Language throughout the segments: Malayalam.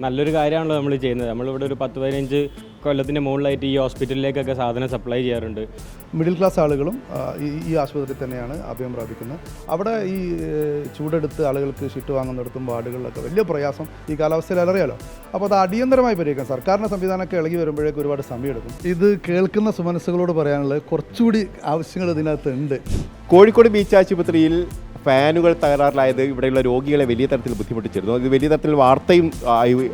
നല്ലൊരു കാര്യമാണല്ലോ നമ്മൾ ചെയ്യുന്നത്. നമ്മളിവിടെ ഒരു 10-15 കൊല്ലത്തിൻ്റെ മുകളിലായിട്ട് ഈ ഹോസ്പിറ്റലിലേക്കൊക്കെ സാധനം സപ്ലൈ ചെയ്യാറുണ്ട്. മിഡിൽ ക്ലാസ് ആളുകളും ഈ ആശുപത്രിയിൽ തന്നെയാണ് അഭയം പ്രാപിക്കുന്നത്. അവിടെ ഈ ചൂടെടുത്ത് ആളുകൾക്ക് ഷിറ്റ് വാങ്ങുന്നിടത്തും വാർഡുകളിലൊക്കെ വലിയ പ്രയാസം ഈ കാലാവസ്ഥയിൽ അറിയാലോ. അപ്പോൾ അത് അടിയന്തരമായി പരിഹരിക്കാം. സർക്കാരിൻ്റെ സംവിധാനമൊക്കെ ഇളകി വരുമ്പോഴേക്കും ഒരുപാട് സമയമെടുക്കും. ഇത് കേൾക്കുന്ന സുമനസ്സുകളോട് പറയാനുള്ളത് കുറച്ചുകൂടി ആവശ്യങ്ങൾ ഇതിനകത്തുണ്ട്. കോഴിക്കോട് ബീച്ച് ആശുപത്രിയിൽ ഫാനുകൾ തകരാറിലായത് ഇവിടെയുള്ള രോഗികളെ വലിയ തരത്തിൽ ബുദ്ധിമുട്ടിച്ചിരുന്നു. ഇത് വലിയ തരത്തിൽ വാർത്തയും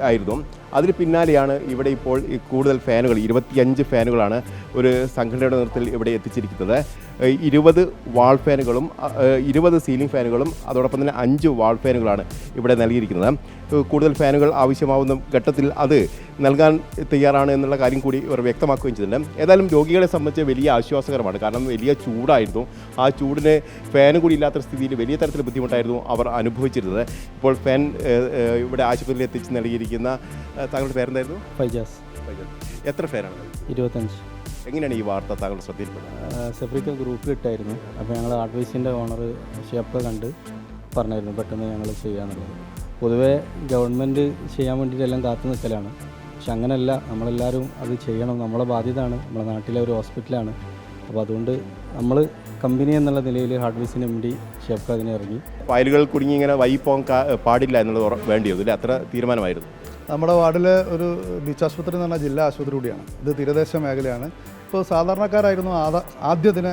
ആയിരുന്നു. അതിന് പിന്നാലെയാണ് ഇവിടെ ഇപ്പോൾ കൂടുതൽ ഫാനുകൾ 25 ഫാനുകളാണ് ഒരു സംഘടനയുടെ നേതൃത്വത്തിൽ ഇവിടെ എത്തിച്ചിരിക്കുന്നത്. 20 വാൾ ഫാനുകളും 20 സീലിംഗ് ഫാനുകളും അതോടൊപ്പം തന്നെ 5 വാൾ ഫാനുകളാണ് ഇവിടെ നൽകിയിരിക്കുന്നത്. കൂടുതൽ ഫാനുകൾ ആവശ്യമാവുന്ന ഘട്ടത്തിൽ അത് നൽകാൻ തയ്യാറാണ് എന്നുള്ള കാര്യം കൂടി ഇവർ വ്യക്തമാക്കുകയും ചെയ്തിട്ടുണ്ട്. ഏതായാലും രോഗികളെ സംബന്ധിച്ച് വലിയ ആശ്വാസകരമാണ്. കാരണം വലിയ ചൂടായിരുന്നു. ആ ചൂടിന് ഫാൻ കൂടി ഇല്ലാത്ത സ്ഥിതിയിൽ വലിയ തരത്തിൽ ബുദ്ധിമുട്ടായിരുന്നു അവർ അനുഭവിച്ചിരുന്നത്. ഇപ്പോൾ ഫാൻ ഇവിടെ ആശുപത്രിയിൽ എത്തിച്ച് നൽകിയിരിക്കുന്ന താങ്കളുടെ പേരെന്തായിരുന്നു? ഫൈജാസ്. എത്ര ഫാനാണ്? 25. എങ്ങനെയാണ് ഈ വാർത്ത താങ്കളുടെ ശ്രദ്ധയിൽപ്പെടുന്നത്? സെഫ്രിക്ക ഗ്രൂപ്പിൽ ഇട്ടായിരുന്നു. അപ്പോൾ ഞങ്ങൾ അഡ്വൈസിൻ്റെ ഓണർ ഷേപ്പ് കണ്ട് പറഞ്ഞായിരുന്നു പെട്ടെന്ന് ഞങ്ങൾ ചെയ്യാന്നുള്ളത്. പൊതുവേ ഗവൺമെൻറ് ചെയ്യാൻ വേണ്ടിയിട്ട് എല്ലാം കാത്തു നിൽക്കലാണ്. പക്ഷെ അങ്ങനെയല്ല, നമ്മളെല്ലാവരും അത് ചെയ്യണം. നമ്മളെ ബാധ്യതയാണ്. നമ്മുടെ നാട്ടിലെ ഒരു ഹോസ്പിറ്റലാണ്. അപ്പോൾ അതുകൊണ്ട് നമ്മൾ കമ്പനി എന്നുള്ള നിലയിൽ ഹാർഡ്വീസിന് MD ഷേപ്പ് അതിനെ ഇറങ്ങി. ഫയലുകൾ കുടുങ്ങി ഇങ്ങനെ പോകാൻ പാടില്ല എന്നുള്ളത് വേണ്ടി വന്നു. അത്ര തീരുമാനമായിരുന്നു. നമ്മുടെ വാർഡിൽ ഒരു ബീച്ച് ആശുപത്രി എന്ന് പറഞ്ഞാൽ ജില്ലാ ആശുപത്രി കൂടിയാണ്. ഇത് തീരദേശ മേഖലയാണ്. ഇപ്പോൾ സാധാരണക്കാരായിരുന്നു ആദ്യത്തിനെ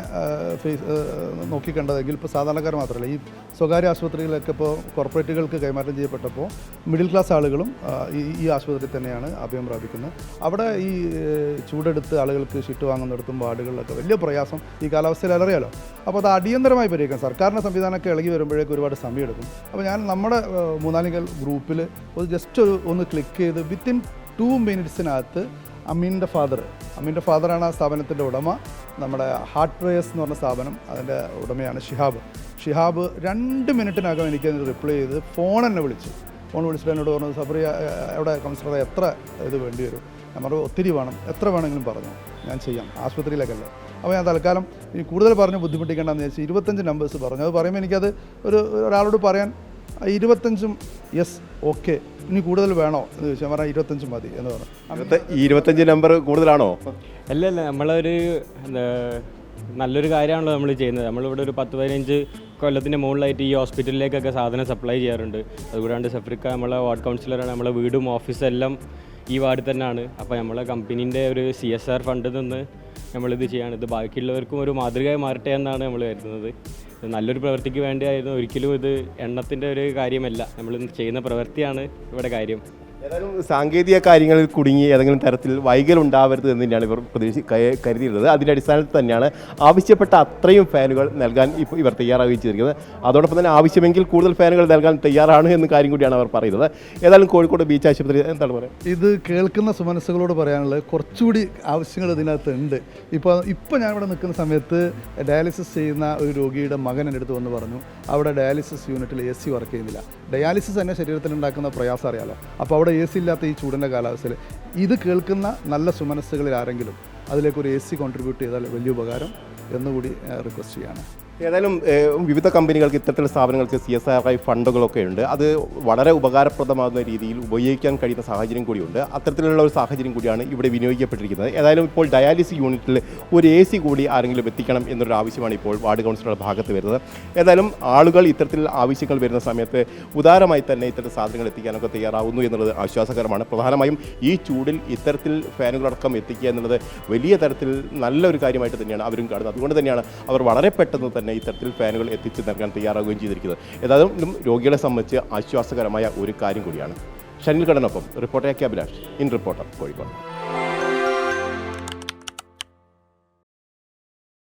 നോക്കിക്കണ്ടതെങ്കിൽ ഇപ്പോൾ സാധാരണക്കാർ മാത്രമല്ല, ഈ സ്വകാര്യ ആശുപത്രികളൊക്കെ ഇപ്പോൾ കോർപ്പറേറ്റുകൾക്ക് കൈമാറ്റം ചെയ്യപ്പെട്ടപ്പോൾ മിഡിൽ ക്ലാസ് ആളുകളും ഈ ആശുപത്രിയിൽ തന്നെയാണ് അഭയം പ്രാപിക്കുന്നത്. അവിടെ ഈ ചൂടെടുത്ത് ആളുകൾക്ക് ഷിറ്റ് വാങ്ങുന്നിടത്തും വാർഡുകളിലൊക്കെ വലിയ പ്രയാസം ഈ കാലാവസ്ഥയിൽ അറിയാലോ. അപ്പോൾ അത് അടിയന്തരമായി പരിഹരിക്കാം. സർക്കാരിൻ്റെ സംവിധാനമൊക്കെ ഇളകി വരുമ്പോഴേക്കും ഒരുപാട് സമയമെടുക്കും. അപ്പോൾ ഞാൻ നമ്മുടെ മൂന്നാലിക്കൽ ഗ്രൂപ്പിൽ ജസ്റ്റ് ഒന്ന് ക്ലിക്ക് ചെയ്ത് വിത്തിൻ 2 മിനിറ്റ്സിനകത്ത് അമീൻ്റെ ഫാദറാണ് ആ സ്ഥാപനത്തിൻ്റെ ഉടമ. നമ്മുടെ ഹാർട്ട് വെയേഴ്സ് എന്ന് പറഞ്ഞ സ്ഥാപനം, അതിൻ്റെ ഉടമയാണ് ഷിഹാബ് 2 മിനിറ്റിനകം എനിക്ക് റിപ്ലൈ ചെയ്ത് ഫോൺ വിളിച്ചിട്ട് എന്നോട് പറഞ്ഞു, സബറിയ എവിടെ കൗൺസിലറെ, എത്ര ഇത് വേണ്ടി വരും? ഞാൻ പറഞ്ഞു ഒത്തിരി വേണം, എത്ര വേണമെങ്കിലും പറഞ്ഞു, ഞാൻ ചെയ്യാം, ആശുപത്രിയിലേക്കല്ലേ. അപ്പോൾ ഞാൻ തൽക്കാലം ഈ കൂടുതൽ പറഞ്ഞ് ബുദ്ധിമുട്ടിക്കേണ്ടെന്ന് വിചാരിച്ച് 25 നമ്പേഴ്സ് പറഞ്ഞു. അത് പറയുമ്പോൾ എനിക്കത് ഒരാളോട് പറയാൻ 25 യെസ് ഓക്കെ, ഇനി കൂടുതൽ വേണോ എന്ന് ചോദിച്ചാൽ പറഞ്ഞാൽ 25 മതി എന്ന് പറഞ്ഞു. 25 നമ്പർ കൂടുതലാണോ? അല്ല, നമ്മളൊരു നല്ലൊരു കാര്യമാണല്ലോ നമ്മൾ ചെയ്യുന്നത്. നമ്മളിവിടെ ഒരു 10-15 കൊല്ലത്തിൻ്റെ മുകളിലായിട്ട് ഈ ഹോസ്പിറ്റലിലേക്കൊക്കെ സാധനം സപ്ലൈ ചെയ്യാറുണ്ട്. അതുകൂടാണ്ട് സെഫ്രിക്ക നമ്മളെ വാർഡ് കൗൺസിലറാണ്. നമ്മളെ വീടും ഓഫീസും എല്ലാം ഈ വാർഡിൽ തന്നെയാണ്. അപ്പോൾ നമ്മളെ കമ്പനീൻ്റെ ഒരു CSR ഫണ്ടിൽ നിന്ന് നമ്മളിത് ചെയ്യാണ്. ഇത് ബാക്കിയുള്ളവർക്കും ഒരു മാതൃകയായി മാറട്ടെ എന്നാണ് നമ്മൾ കരുതുന്നത്. നല്ലൊരു പ്രവൃത്തിക്ക് വേണ്ടിയായിരുന്നു. ഒരിക്കലും ഇത് എണ്ണത്തിൻ്റെ ഒരു കാര്യമല്ല, നമ്മൾ ചെയ്യുന്ന പ്രവൃത്തിയാണ് ഇവിടെ കാര്യം. ഏതായാലും സാങ്കേതിക കാര്യങ്ങളിൽ കുടുങ്ങി ഏതെങ്കിലും തരത്തിൽ വൈകലുണ്ടാവരുത് എന്ന് തന്നെയാണ് ഇവർ കരുതിയിരുന്നത്. അതിൻ്റെ അടിസ്ഥാനത്തിൽ തന്നെയാണ് ആവശ്യപ്പെട്ട അത്രയും ഫാനുകൾ നൽകാൻ ഇപ്പോൾ ഇവർ തയ്യാറാവുകയും ചെയ്തിരിക്കുന്നത്. അതോടൊപ്പം തന്നെ ആവശ്യമെങ്കിൽ കൂടുതൽ ഫാനുകൾ നൽകാൻ തയ്യാറാണ് എന്ന കാര്യം കൂടിയാണ് അവർ പറയുന്നത്. ഏതായാലും കോഴിക്കോട് ബീച്ച് ആശുപത്രി എന്താണ് പറയുക? ഇത് കേൾക്കുന്ന സുമനസ്സുകളോട് പറയാനുള്ളത് കുറച്ചുകൂടി ആവശ്യങ്ങൾ ഇതിനകത്തുണ്ട്. ഇപ്പോൾ ഞാനിവിടെ നിൽക്കുന്ന സമയത്ത് ഡയാലിസിസ് ചെയ്യുന്ന ഒരു രോഗിയുടെ മകൻ എൻ്റെ അടുത്ത് വന്ന് പറഞ്ഞു, അവിടെ ഡയാലിസിസ് യൂണിറ്റിൽ AC വർക്ക് ചെയ്യുന്നില്ല. ഡയാലിസിസ് തന്നെ ശരീരത്തിൽ ഉണ്ടാക്കുന്ന പ്രയാസം അറിയാലോ. അപ്പോൾ അവിടെ AC ഇല്ലാത്ത ഈ ചൂടിൻ്റെ കാലാവസ്ഥയിൽ ഇത് കേൾക്കുന്ന നല്ല സുമനസ്സുകളിൽ ആരെങ്കിലും അതിലേക്കൊരു AC കോൺട്രിബ്യൂട്ട് ചെയ്താൽ വലിയ ഉപകാരം എന്നുകൂടി റിക്വസ്റ്റ് ചെയ്യാണ്. ഏതായാലും വിവിധ കമ്പനികൾക്ക് ഇത്തരത്തിലുള്ള സ്ഥാപനങ്ങൾക്ക് CSR ഫണ്ടുകളൊക്കെ ഉണ്ട്. അത് വളരെ ഉപകാരപ്രദമാകുന്ന രീതിയിൽ ഉപയോഗിക്കാൻ കഴിയുന്ന സാഹചര്യം കൂടിയുണ്ട്. അത്തരത്തിലുള്ള ഒരു സാഹചര്യം കൂടിയാണ് ഇവിടെ വിനിയോഗിക്കപ്പെട്ടിരിക്കുന്നത്. ഏതായാലും ഇപ്പോൾ ഡയാലിസിസ് യൂണിറ്റിൽ ഒരു AC കൂടി ആരെങ്കിലും എത്തിക്കണം എന്നൊരു ആവശ്യമാണ് ഇപ്പോൾ വാർഡ് കൗൺസിലറുടെ ഭാഗത്ത് വരുന്നത്. ഏതായാലും ആളുകൾ ഇത്തരത്തിൽ ആവശ്യങ്ങൾ വരുന്ന സമയത്ത് ഉദാരമായി തന്നെ ഇത്തരത്തിൽ സാധനങ്ങൾ എത്തിക്കാനൊക്കെ തയ്യാറാവുന്നു എന്നുള്ളത് ആശ്വാസകരമാണ്. പ്രധാനമായും ഈ ചൂടിൽ ഇത്തരത്തിൽ ഫാനുകളടക്കം എത്തിക്കുക എന്നുള്ളത് വലിയ തരത്തിൽ നല്ലൊരു കാര്യമായിട്ട് തന്നെയാണ് അവരും കാണുന്നത്. അതുകൊണ്ട് തന്നെയാണ് അവർ വളരെ പെട്ടെന്ന് തന്നെ ഇത്തരത്തിൽ ഫാനുകൾ എത്തിച്ച് നൽകാൻ തയ്യാറാവുകയും ചെയ്തിരിക്കുന്നത്. ഏതായാലും രോഗികളെ സംബന്ധിച്ച് ആശ്വാസകരമായ ഒരു കാര്യം കൂടിയാണ്. ഷനിൽ കടനൊപ്പം reporter Abhilash, in reporter, Kozhikode.